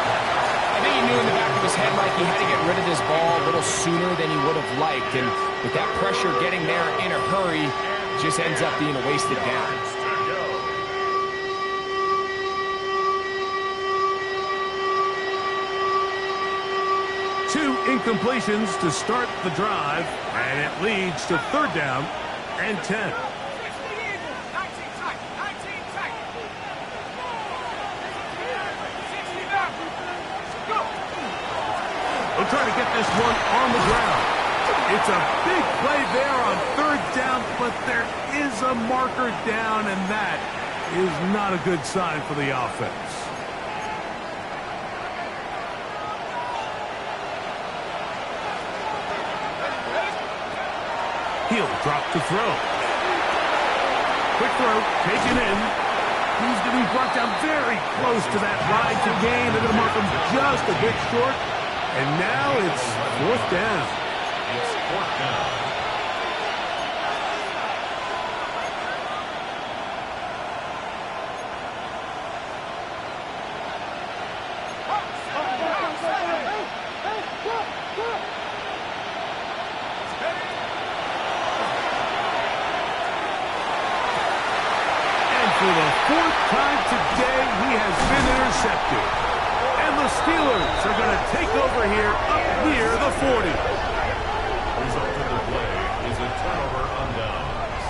I think he knew in the back of his head, like, he had to get rid of this ball a little sooner than he would have liked. And with that pressure getting there in a hurry, it just ends up being a wasted down. 2 incompletions to start the drive, and it leads to 3rd down and 10. We'll try to get this one on the ground. It's a big play there on 3rd down, but there is a marker down, and that is not a good sign for the offense. He'll drop to throw. Quick throw, taken in. He's going to be brought down very close to that line to gain. They're going to mark him just a bit short. And now it's 4th down. It's 4th down. For the 4th time today, he has been intercepted. And the Steelers are going to take over here up near the 40. Result of the play is a turnover on downs.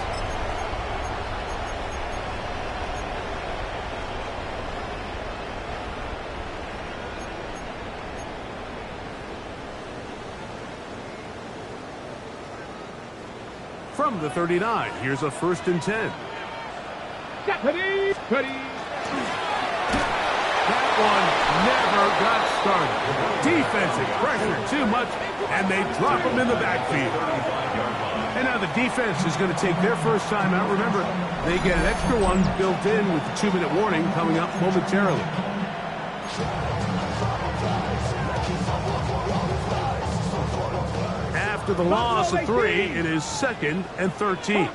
From the 39, here's a 1st and 10. Ready. That one never got started. Defensive pressure too much, and they drop him in the backfield. And now the defense is going to take their first time out. Remember, they get an extra one built in with the 2-minute warning coming up momentarily. After the loss of 3, it is 2nd and 13.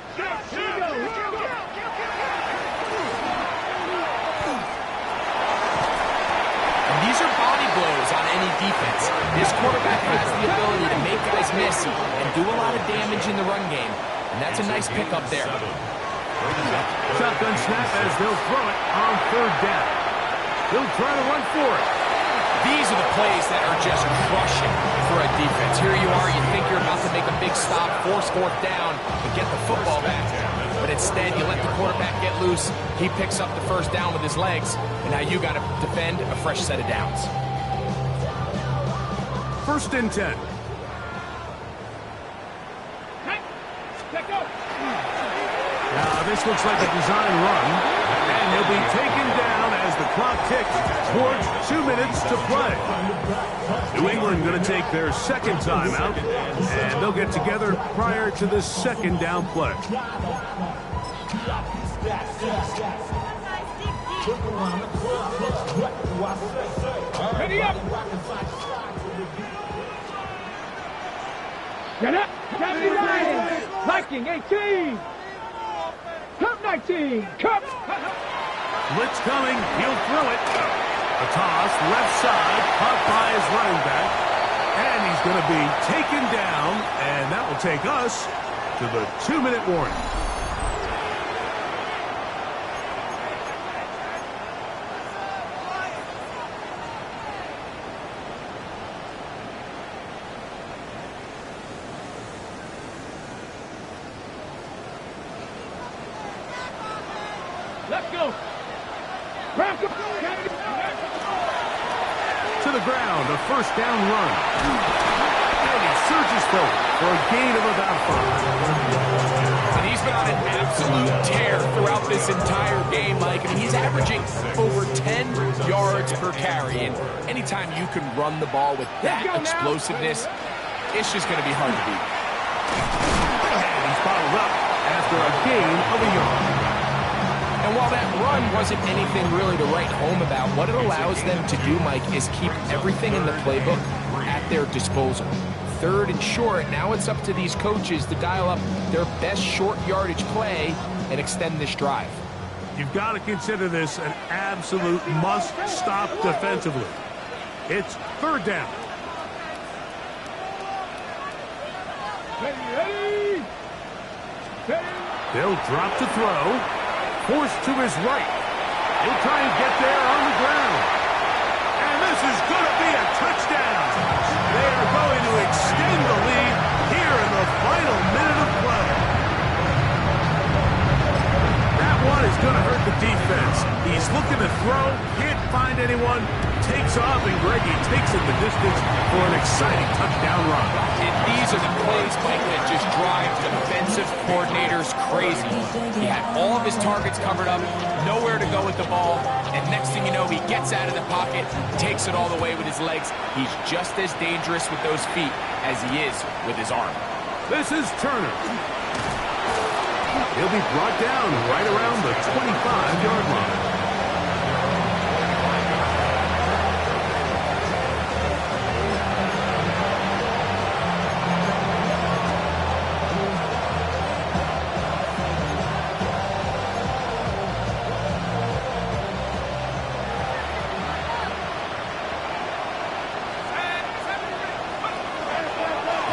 These are body blows on any defense. This quarterback has the ability to make guys miss and do a lot of damage in the run game. And that's a nice pickup there. Shotgun snap as they'll throw it on 3rd down. He'll try to run for it. These are the plays that are just crushing for a defense. Here you are, you think you're about to make a big stop, force 4th down, and get the football back. But instead, you let the quarterback get loose. He picks up the 1st down with his legs, and now you got to defend a fresh set of downs. 1st and 10. Now, this looks like a design run, and he'll be taken down as the clock ticks towards 2 minutes to play. New England going to take their 2nd timeout, and they'll get together prior to the 2nd down play. Ready up. Get up. Captain Ryan. Viking 18. Cup 19. Cup. Blitz coming. He'll throw it. A toss left side, caught by his running back. And he's going to be taken down, and that will take us to the 2-minute warning. Let's go. To the ground, a 1st down run. And he surges forward for a gain of about 5. And he's been on an absolute tear throughout this entire game, Mike. I mean, he's averaging over 10 yards per carry. And anytime you can run the ball with that explosiveness, it's just going to be hard to beat. And he's followed up after a gain of a yard. And while that run wasn't anything really to write home about, what it allows them to do, Mike, is keep everything in the playbook at their disposal. 3rd and short. Now it's up to these coaches to dial up their best short yardage play and extend this drive. You've got to consider this an absolute must-stop defensively. It's 3rd down. Ready. He'll drop to throw. Forced to his right. He'll try and get there on the ground. And this is going to be a touchdown. They are going to extend the lead here in the final minute of play. That one is going to hurt the defense. He's looking to throw, can't find anyone, takes off, and Greggy takes it the distance for an exciting touchdown run. And these are the plays, Mike, that just drive defensive coordinators crazy. He had all of his targets covered up, nowhere to go with the ball, and next thing you know, he gets out of the pocket, takes it all the way with his legs. He's just as dangerous with those feet as he is with his arm. This is Turner. He'll be brought down right around the 25-yard line.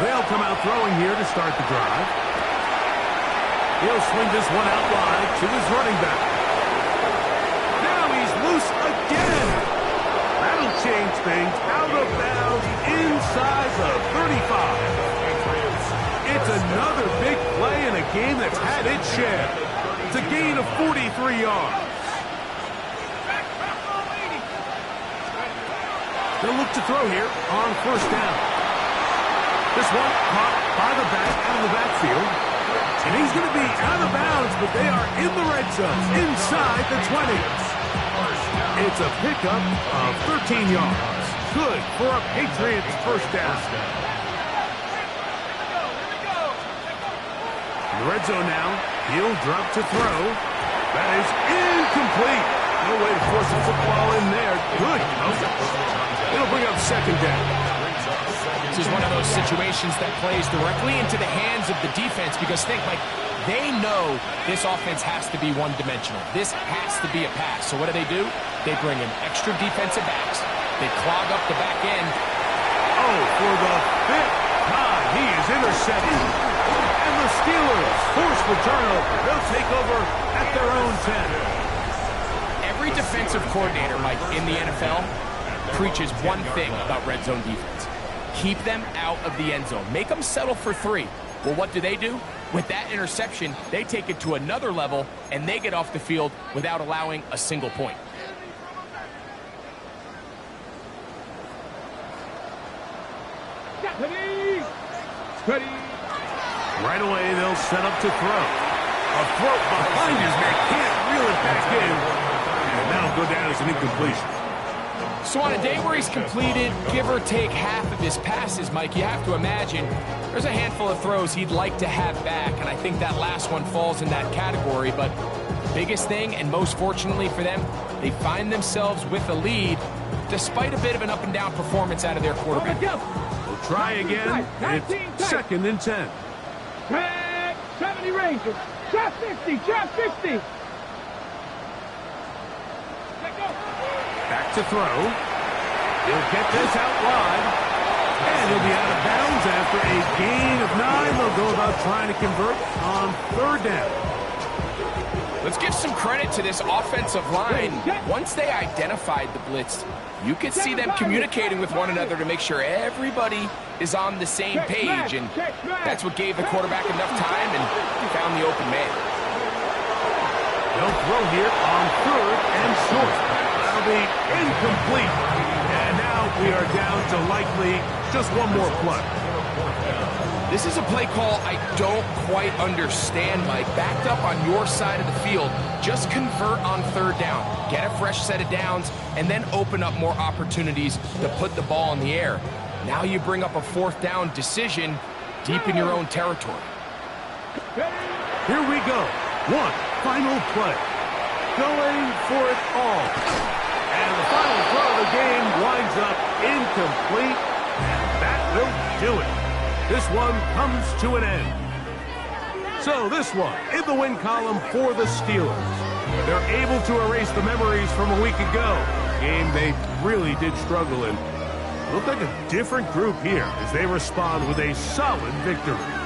They'll come out throwing here to start the drive. He'll swing this one out wide to his running back. Now he's loose again. That'll change things. Out of bounds inside the 35. It's another big play in a game that's had its share. It's a gain of 43 yards. They'll look to throw here on 1st down. This one caught by the back out of the backfield. And he's going to be out of bounds, but they are in the red zone, inside the 20. It's a pickup of 13 yards. Good for a Patriots 1st down. In the red zone now, he'll drop to throw. That is incomplete. No way to force a football in there. Good. It'll bring up 2nd down. This is one of those situations that plays directly into the hands of the defense because think, Mike, they know this offense has to be one-dimensional. This has to be a pass. So what do? They bring in extra defensive backs. They clog up the back end. Oh, for the 5th time, he is intercepted. And the Steelers force the turnover. They'll take over at their own 10. Every defensive coordinator, Mike, in the NFL preaches one thing about red zone defense. Keep them out of the end zone. Make them settle for 3. Well, what do? With that interception, they take it to another level, and they get off the field without allowing a single point. Ready. Right away, they'll set up to throw. A throw behind his man. Can't reel it back in. And that'll go down as an incompletion. So on a day where he's completed, give or take half of his passes, Mike, you have to imagine there's a handful of throws he'd like to have back, and I think that last one falls in that category. But biggest thing, and most fortunately for them, they find themselves with a lead despite a bit of an up-and-down performance out of their quarterback. We'll try again. It's 2nd and 10. 70 Rangers. Just 50. Back to throw. He'll get this out wide. And he'll be out of bounds after a gain of 9. They'll go about trying to convert on 3rd down. Let's give some credit to this offensive line. Once they identified the blitz, you could see them communicating with one another to make sure everybody is on the same page, and that's what gave the quarterback enough time and found the open man. They'll throw here on 3rd and short. That'll be incomplete. And now we are down to likely just one more play. This is a play call I don't quite understand, Mike. Backed up on your side of the field, just convert on 3rd down. Get a fresh set of downs, and then open up more opportunities to put the ball in the air. Now you bring up a 4th down decision deep in your own territory. Here we go. One final play. Going for it all. And the final throw of the game winds up incomplete. And that will do it. this one comes to an end. So this one, in the win column for the Steelers. They're able to erase the memories from a week ago. Game they really did struggle in. Looked like a different group here as they respond with a solid victory.